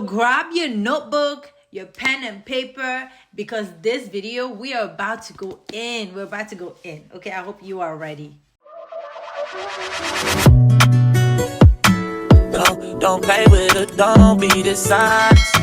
Grab your notebook, your pen and paper, because this video we are about to go in. Okay, I hope you are ready. Don't play with it, don't be dishonest.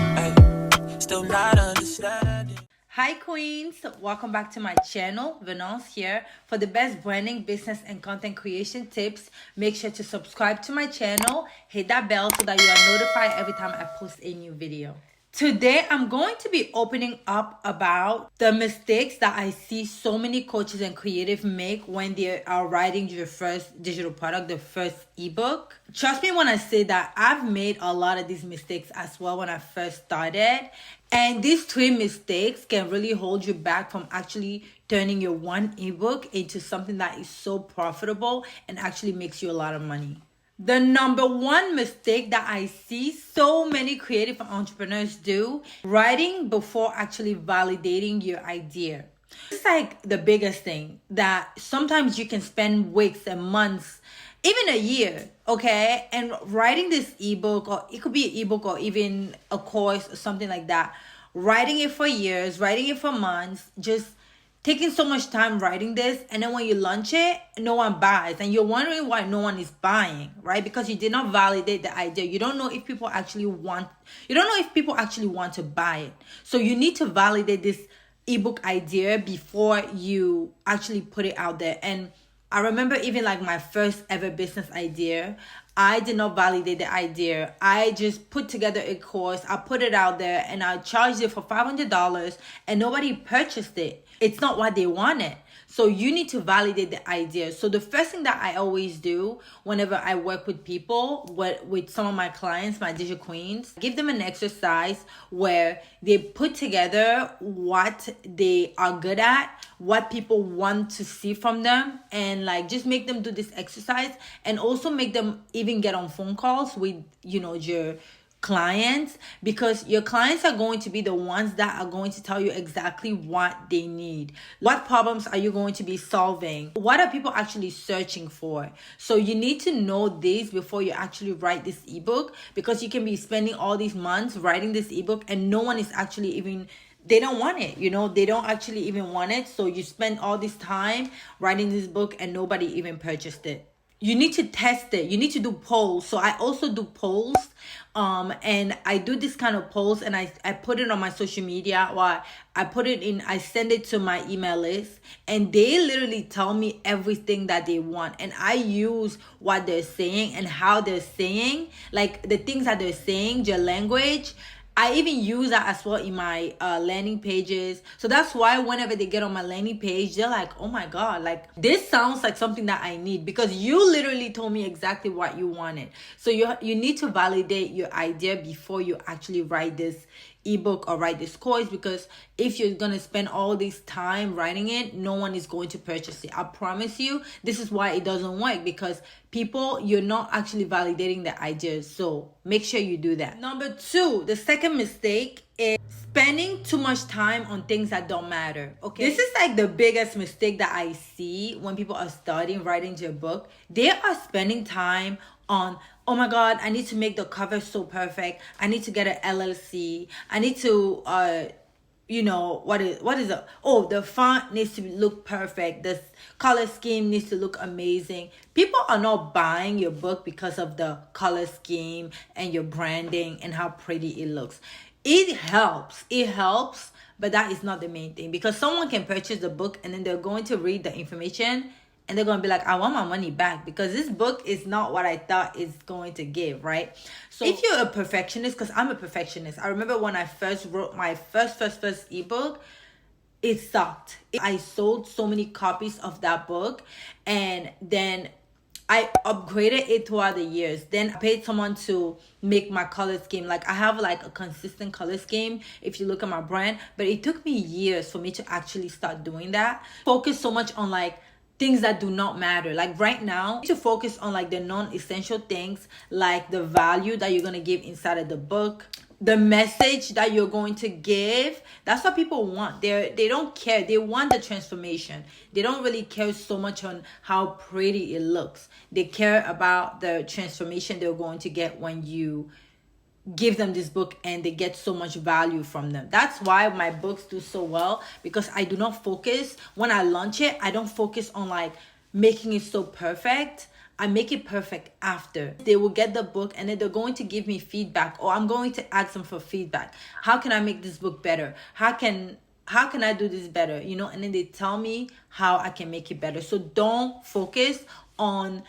Still not understanding. Hi queens, welcome back to my channel. Venance here. For the best branding, business and content creation tips, make sure to subscribe to my channel, hit that bell so that you are notified every time I post a new video. Today, I'm going to be opening up about the mistakes that I see so many coaches and creatives make when they are writing their first digital product, their first ebook. Trust me when I say that I've made a lot of these mistakes as well when I first started. And these three mistakes can really hold you back from actually turning your one ebook into something that is so profitable and actually makes you a lot of money. The number one mistake that I see so many creative entrepreneurs do, writing before actually validating your idea. It's like the biggest thing that sometimes you can spend weeks and months, even a year, okay, and writing this ebook, or it could be an ebook or even a course or something like that. Writing it for years, writing it for months, just taking so much time writing this, and then when you launch it, no one buys, and you're wondering why no one is buying, right? Because you did not validate the idea. You don't know if people actually want to buy it. So you need to validate this ebook idea before you actually put it out there. And I remember even like my first ever business idea, I did not validate the idea. I just put together a course, I put it out there, and I charged it for $500, and nobody purchased it. It's not what they wanted. So you need to validate the idea. So the first thing that I always do whenever I work with people, with some of my clients, my digital queens, give them an exercise where they put together what they are good at, what people want to see from them, and like just make them do this exercise, and also make them even get on phone calls with, your clients, because your clients are going to be the ones that are going to tell you exactly what they need. What problems are you going to be solving? What are people actually searching for? So you need to know this before you actually write this ebook, because you can be spending all these months writing this ebook and no one is actually even, they don't want it, they don't actually even want it. So you spend all this time writing this book and nobody even purchased it. You need to test it. You need to do polls. So I also do polls. And I do this kind of polls, and I put it on my social media, or I send it to my email list, and they literally tell me everything that they want. And I use what they're saying and how they're saying, like the things that they're saying, their language. I even use that as well in my landing pages. So that's why whenever they get on my landing page, they're like, oh my God, like this sounds like something that I need, because you literally told me exactly what you wanted. So you need to validate your idea before you actually write this ebook or write this course, because if you're gonna spend all this time writing it, no one is going to purchase it. I promise you, this is why it doesn't work, because you're not actually validating the ideas. So make sure you do that. Number two, the second mistake is spending too much time on things that don't matter. Okay, this is like the biggest mistake that I see when people are starting writing their book. They are spending time on, oh my God, I need to make the cover so perfect. I need to get an LLC. I need to what is it? Oh, the font needs to look perfect. The color scheme needs to look amazing. People are not buying your book because of the color scheme and your branding and how pretty it looks. It helps, but that is not the main thing, because someone can purchase the book and then they're going to read the information and they're going to be like, I want my money back, because this book is not what I thought it's going to give, right? So if you're a perfectionist, because I'm a perfectionist. I remember when I first wrote my first ebook, it sucked. I sold so many copies of that book, and then I upgraded it throughout the years. Then I paid someone to make my color scheme. Like I have like a consistent color scheme if you look at my brand, but it took me years for me to actually start doing that. Focus so much on like things that do not matter. Like right now, you need to focus on like the non-essential things, like the value that you're going to give inside of the book, the message that you're going to give. That's what people want. They don't care. They want the transformation. They don't really care so much on how pretty it looks. They care about the transformation they're going to get when you give them this book and they get so much value from them. That's why my books do so well, because I do not focus when I launch it. I don't focus on like making it so perfect. I make it perfect after. They will get the book and then they're going to give me feedback, or I'm going to ask them for feedback. How can I make this book better? How can I do this better? You know, and then they tell me how I can make it better. So don't focus on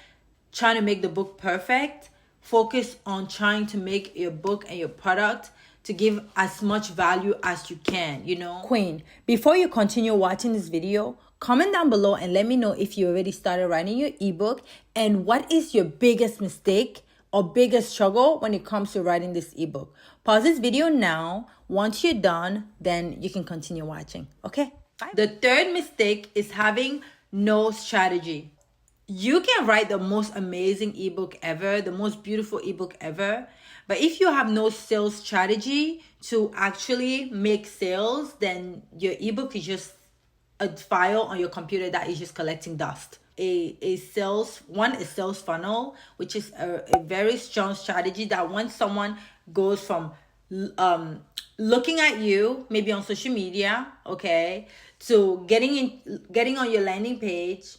trying to make the book perfect. Focus on trying to make your book and your product to give as much value as you can, you know. Queen, before you continue watching this video, comment down below and let me know if you already started writing your ebook and what is your biggest mistake or biggest struggle when it comes to writing this ebook. Pause this video now. Once you're done, then you can continue watching. Okay? Bye. The third mistake is having no strategy. You can write the most amazing ebook ever, the most beautiful ebook ever, but if you have no sales strategy to actually make sales, then your ebook is just a file on your computer that is just collecting dust. A sales funnel, which is a very strong strategy that when someone goes from looking at you, maybe on social media, okay, to getting on your landing page,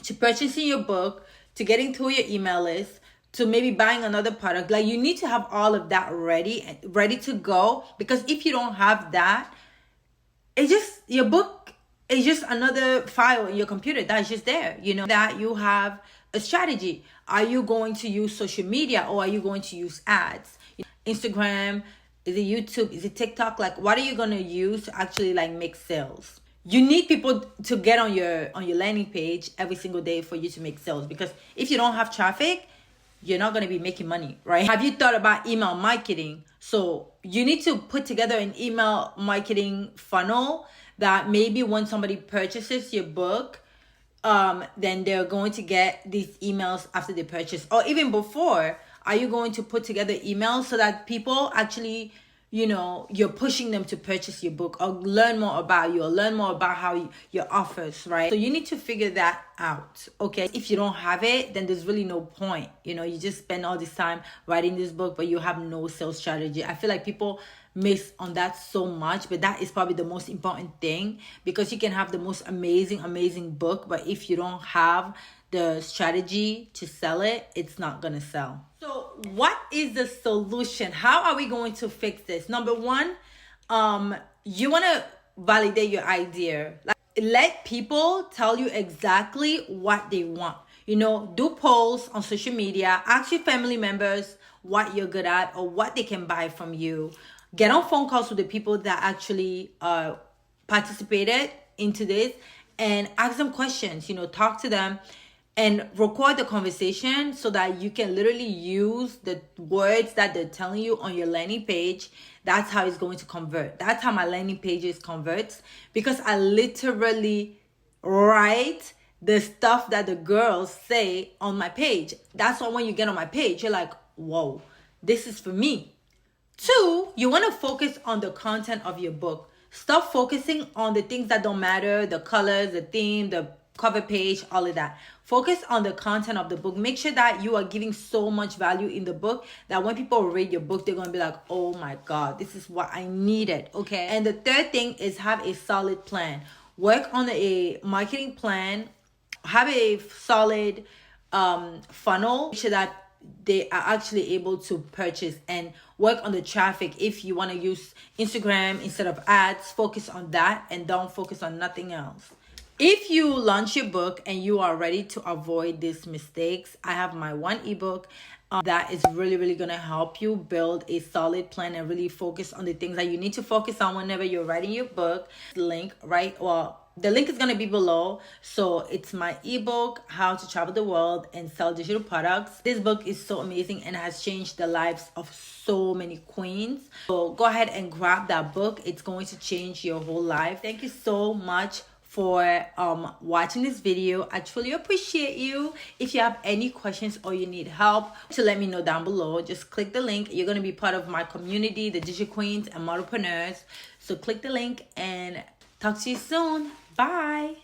to purchasing your book, to getting through your email list, to maybe buying another product. Like, you need to have all of that ready to go, because if you don't have that, your book is just another file in your computer that's just there. You know, that you have a strategy. Are you going to use social media, or are you going to use ads? Instagram, is it YouTube, is it TikTok? Like, what are you going to use to actually like make sales? You need people to get on your landing page every single day for you to make sales, because if you don't have traffic, you're not going to be making money, right? Have you thought about email marketing? So you need to put together an email marketing funnel that maybe when somebody purchases your book, then they're going to get these emails after they purchase, or even before. Are you going to put together emails so that people actually, you know, you're pushing them to purchase your book or learn more about you, or learn more about how your offers, right? So you need to figure that out, okay? If you don't have it, then there's really no point. You know, you just spend all this time writing this book, but you have no sales strategy. I feel like people miss on that so much, but that is probably the most important thing, because you can have the most amazing book, but if you don't have the strategy to sell it, it's not gonna sell. So what is the solution? How are we going to fix this? Number one, you want to validate your idea. Like, let people tell you exactly what they want. You know, do polls on social media. Ask your family members what you're good at or what they can buy from you. Get on phone calls with the people that actually participated into this and ask them questions. You know, talk to them and record the conversation so that you can literally use the words that they're telling you on your landing page. That's how it's going to convert. That's how my landing pages converts, because I literally write the stuff that the girls say on my page. That's why when you get on my page, you're like, whoa, this is for me. Two, you want to focus on the content of your book. Stop focusing on the things that don't matter, the colors, the theme, the cover page, all of that. Focus on the content of the book. Make sure that you are giving so much value in the book that when people read your book, they're going to be like, oh my God, this is what I needed. Okay. And the third thing is have a solid plan. Work on a marketing plan. Have a solid funnel. Make sure that they are actually able to purchase, and work on the traffic. If you want to use Instagram instead of ads, focus on that and don't focus on nothing else. If you launch your book and you are ready to avoid these mistakes, I have my one ebook that is really going to help you build a solid plan and really focus on the things that you need to focus on whenever you're writing your book. Link, right? Well, the link is going to be below. So it's my ebook, How to Travel the World and Sell Digital Products. This book is so amazing and has changed the lives of so many queens. So go ahead and grab that book. It's going to change your whole life. Thank you so much for watching this video. I truly appreciate you. If you have any questions or you need help, to let me know down below. Just click the link. You're going to be part of my community, the Digital Queens and Modelpreneurs. So click the link and talk to you soon. Bye.